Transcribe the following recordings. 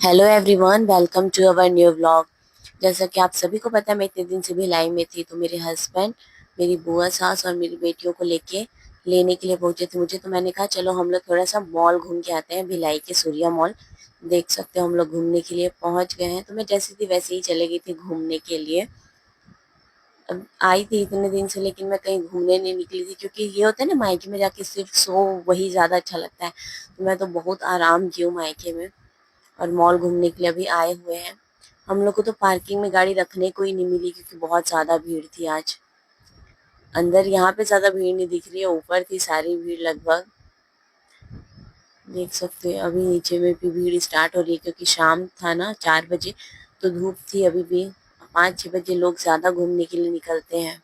Hello everyone, welcome to our new vlog. जैसा कि आप सभी को पता है, मैं इतने दिन से भिलाई में थी, तो मेरे हस्बैंड, मेरी बुआ सास और मेरी बेटियों को लेने के लिए पहुंचे थे मुझे। तो मैंने कहा चलो हम लोग थोड़ा सा मॉल घूम के आते हैं, भिलाई के सूर्या मॉल। देख सकते हो हम लोग घूमने के लिए पहुंच गए हैं। तो मैं जैसी थी वैसे ही चले गई थी घूमने के लिए। अब आई थी इतने दिन से, लेकिन मैं कहीं घूमने नहीं निकली थी, क्योंकि ये होता है ना, मायके में जाके सिर्फ सो वही ज़्यादा अच्छा लगता है। तो मैं तो बहुत आराम की हूँ मायके में, और मॉल घूमने के लिए अभी आए हुए हैं। हम लोग को तो पार्किंग में गाड़ी रखने को ही नहीं मिली, क्योंकि बहुत ज़्यादा भीड़ थी आज। अंदर यहाँ पे ज़्यादा भीड़ नहीं दिख रही है, ऊपर थी सारी भीड़ लगभग। देख सकते हैं अभी नीचे में भी भीड़ स्टार्ट हो रही है, क्योंकि शाम था ना, 4 बजे, तो धूप थी अभी भी। 5-6 बजे लोग ज़्यादा घूमने के लिए निकलते हैं।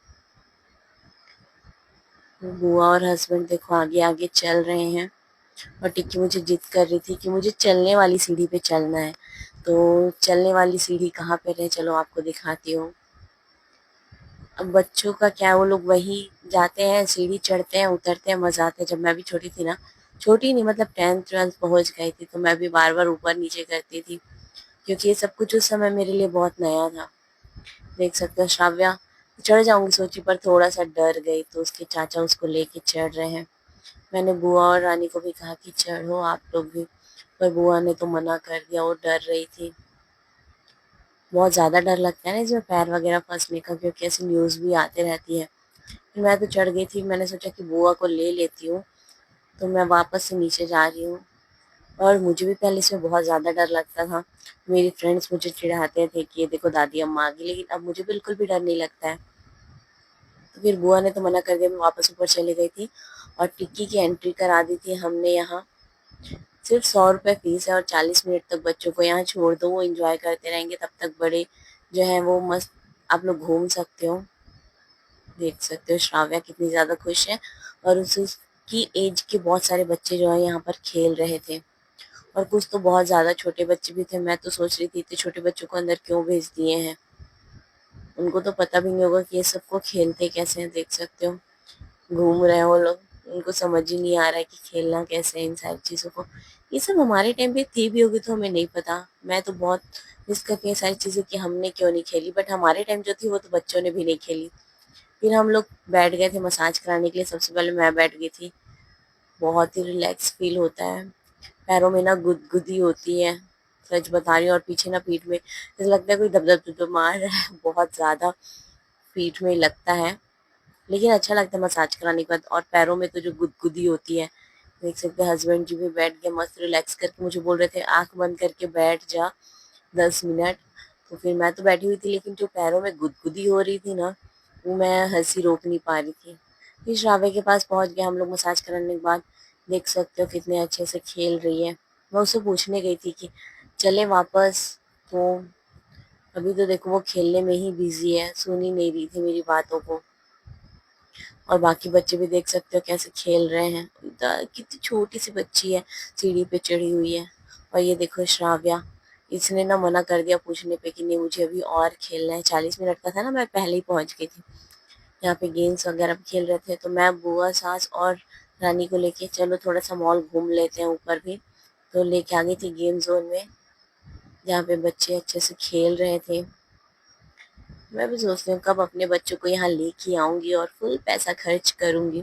बुआ और हस्बैंड देखो आगे आगे चल रहे हैं, और टिक्की मुझे जिद कर रही थी कि मुझे चलने वाली सीढ़ी पे चलना है। तो चलने वाली सीढ़ी कहाँ पे है, चलो आपको दिखाती हूँ। अब बच्चों का क्या, वो लोग वही जाते हैं, सीढ़ी चढ़ते हैं उतरते हैं, मजा आता है। जब मैं भी छोटी थी ना, छोटी नहीं मतलब 10th 12th पहुंच गई थी, तो मैं भी बार बार ऊपर नीचे करती थी, क्योंकि ये सब कुछ उस समय मेरे लिए बहुत नया था। देख सकते हो श्राव्या चढ़ जाऊंगी सोची, पर थोड़ा सा डर गई, तो उसके चाचा उसको लेके चढ़ रहे हैं। मैंने बुआ और रानी को भी कहा कि चढ़ो आप लोग भी, पर बुआ ने तो मना कर दिया, वो डर रही थी। बहुत ज़्यादा डर लगता है ना इसमें पैर वगैरह फंसने का, क्योंकि ऐसी न्यूज़ भी आते रहती है। फिर मैं तो चढ़ गई थी, मैंने सोचा कि बुआ को ले लेती हूँ। तो मैं वापस से नीचे जा रही हूँ, और मुझे भी पहले इसमें बहुत ज़्यादा डर लगता था। मेरी फ्रेंड्स मुझे चिढ़ाते थे कि ये देखो दादी अम्मा आ गई, लेकिन अब मुझे बिल्कुल भी डर नहीं लगता है। तो फिर बुआ ने तो मना कर दिया, मैं वापस ऊपर चली गई थी, और टिक्की की एंट्री करा दी थी हमने यहाँ। सिर्फ 100 रुपये फीस है, और 40 मिनट तक बच्चों को यहाँ छोड़ दो, वो इंजॉय करते रहेंगे, तब तक बड़े जो हैं वो मस्त आप लोग घूम सकते हो। देख सकते हो श्राव्या कितनी ज़्यादा खुश है, और उसकी एज के बहुत सारे बच्चे जो है यहाँ पर खेल रहे थे, और कुछ तो बहुत ज़्यादा छोटे बच्चे भी थे। मैं तो सोच रही थी इतने छोटे बच्चों को अंदर क्यों भेज दिए हैं, उनको तो पता भी नहीं होगा कि ये सबको खेलते कैसे हैं। देख सकते हो घूम रहे हैं वो लोग, उनको समझ ही नहीं आ रहा है कि खेलना कैसे है इन सारी चीज़ों को। ये सब हमारे टाइम पे थी भी होगी तो हमें नहीं पता। मैं तो बहुत मिस करती हूँ ये सारी चीज़ें कि हमने क्यों नहीं खेली, बट हमारे टाइम जो थी वो तो बच्चों ने भी नहीं खेली। फिर हम लोग बैठ गए थे मसाज कराने के लिए, सबसे पहले मैं बैठ गई थी। बहुत ही रिलैक्स फील होता है, पैरों में ना गुदगुदी होती है, सच बता रही हूँ। और पीछे ना पीठ में ऐसा लगता है कोई दब दब दब दब मार रहा है, बहुत ज़्यादा पीठ में लगता है। लेकिन अच्छा लगता है मसाज कराने के बाद, और पैरों में तो जो गुदगुदी होती है। देख सकते हैं हस्बैंड जी भी बैठ के मस्त रिलैक्स करके मुझे बोल रहे थे आंख बंद करके बैठ जा 10 मिनट। तो फिर मैं तो बैठी हुई थी, लेकिन जो पैरों में गुदगुदी हो रही थी ना, वो मैं हंसी रोक नहीं पा रही थी। फिर श्राव्य के पास पहुंच गए हम लोग मसाज कराने के बाद। देख सकते हो कितने अच्छे से खेल रही है। मैं उससे पूछने गई थी कि चले वापस, तो अभी तो देखो वो खेलने में ही बिजी है, सुन ही नहीं रही थी मेरी बातों को। और बाकी बच्चे भी देख सकते हो कैसे खेल रहे हैं। कितनी छोटी सी बच्ची है, सीढ़ी पे चढ़ी हुई है। और ये देखो श्राव्या, इसने ना मना कर दिया पूछने पे कि नहीं मुझे अभी और खेलना है। 40 मिनट का था ना, मैं पहले ही पहुंच गई थी। यहाँ पे गेम्स वगैरह भी खेल रहे थे, तो मैं बुआ सास और रानी को लेके चलो थोड़ा सा मॉल घूम लेते हैं ऊपर भी। तो लेके आ गई थी गेम जोन में, जहाँ पे बच्चे अच्छे से खेल रहे थे। मैं भी सोचती हूँ कब अपने बच्चों को यहाँ लेके आऊंगी और फुल पैसा खर्च करूंगी,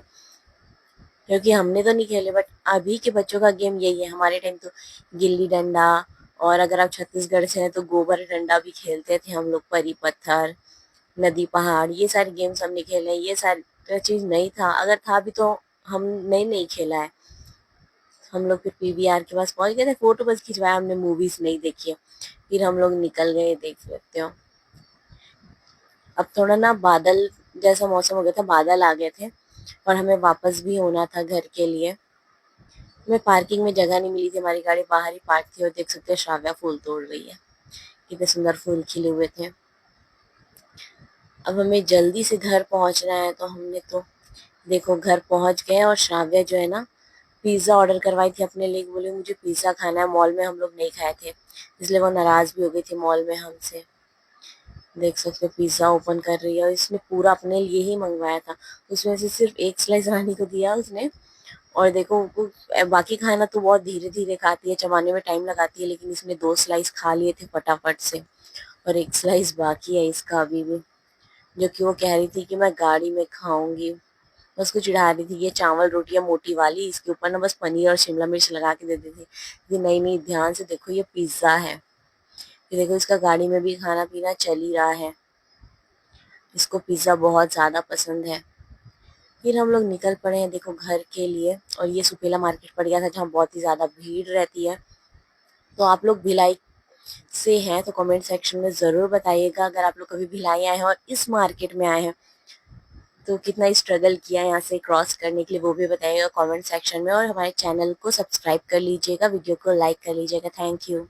क्योंकि हमने तो नहीं खेले, बट अभी के बच्चों का गेम यही है। हमारे टाइम तो गिल्ली डंडा, और अगर आप छत्तीसगढ़ से हैं तो गोबर डंडा भी खेलते थे हम लोग, परी पत्थर, नदी पहाड़, ये सारे गेम्स हमने खेले हैं। ये सारी चीज नहीं था, अगर था भी तो हमने नहीं खेला है। हम लोग फिर पीवीआर के पास पहुंच गए थे, फोटो बस खिंचवाया, हमने मूवीज नहीं देखी है। फिर हम लोग निकल गए, देख सकते हो। अब थोड़ा ना बादल जैसा मौसम हो गया था, बादल आ गए थे, और हमें वापस भी होना था घर के लिए। हमें पार्किंग में जगह नहीं मिली थी, हमारी गाड़ी बाहर ही पार्क थी। और देख सकते हैं श्राव्या फूल तोड़ रही है, कितने सुंदर फूल खिले हुए थे। अब हमें जल्दी से घर पहुंचना है, तो हमने तो देखो घर पहुंच गए। और श्राव्या जो है ना, पिज्ज़ा ऑर्डर करवाई थी अपने लिए, बोली मुझे पिज़्ज़ा खाना है। मॉल में हम लोग नहीं खाए थे, इसलिए वो नाराज़ भी हो गई थी मॉल में हमसे। देख सकते हो पिज़्ज़ा ओपन कर रही है, और इसने पूरा अपने लिए ही मंगवाया था। उसमें से सिर्फ एक स्लाइस रानी को दिया उसने, और देखो वो बाकी खाना तो बहुत धीरे-धीरे खाती है, चबाने में टाइम लगाती है, लेकिन इसने 2 स्लाइस खा लिए थे फटाफट से और 1 स्लाइस बाकी है इसका अभी भी, जो कि वो कह रही थी कि मैं गाड़ी में खाऊँगी। मैं उसको चिढ़ा रही थी, ये चावल रोटियाँ मोटी वाली, इसके ऊपर ना बस पनीर और शिमला मिर्च लगा के दे देती। कि नहीं-नहीं ध्यान से देखो ये पिज़्ज़ा है। ये देखो इसका गाड़ी में भी खाना-पीना चल ही रहा है। इसको पिज़्ज़ा बहुत ज़्यादा पसंद है। फिर हम लोग निकल पड़े हैं देखो घर के लिए और ये सुपेला मार्केट पड़ गया था जहाँ बहुत ही ज़्यादा भीड़ रहती है। तो आप लोग भिलाई से हैं तो कमेंट सेक्शन में ज़रूर बताइएगा अगर आप लोग कभी भिलाई आए हैं और इस मार्केट में आए हैं तो कितना स्ट्रगल किया है यहाँ से क्रॉस करने के लिए वो भी बताइएगा कमेंट सेक्शन में और हमारे चैनल को सब्सक्राइब कर लीजिएगा, वीडियो को लाइक कर लीजिएगा। Thank you.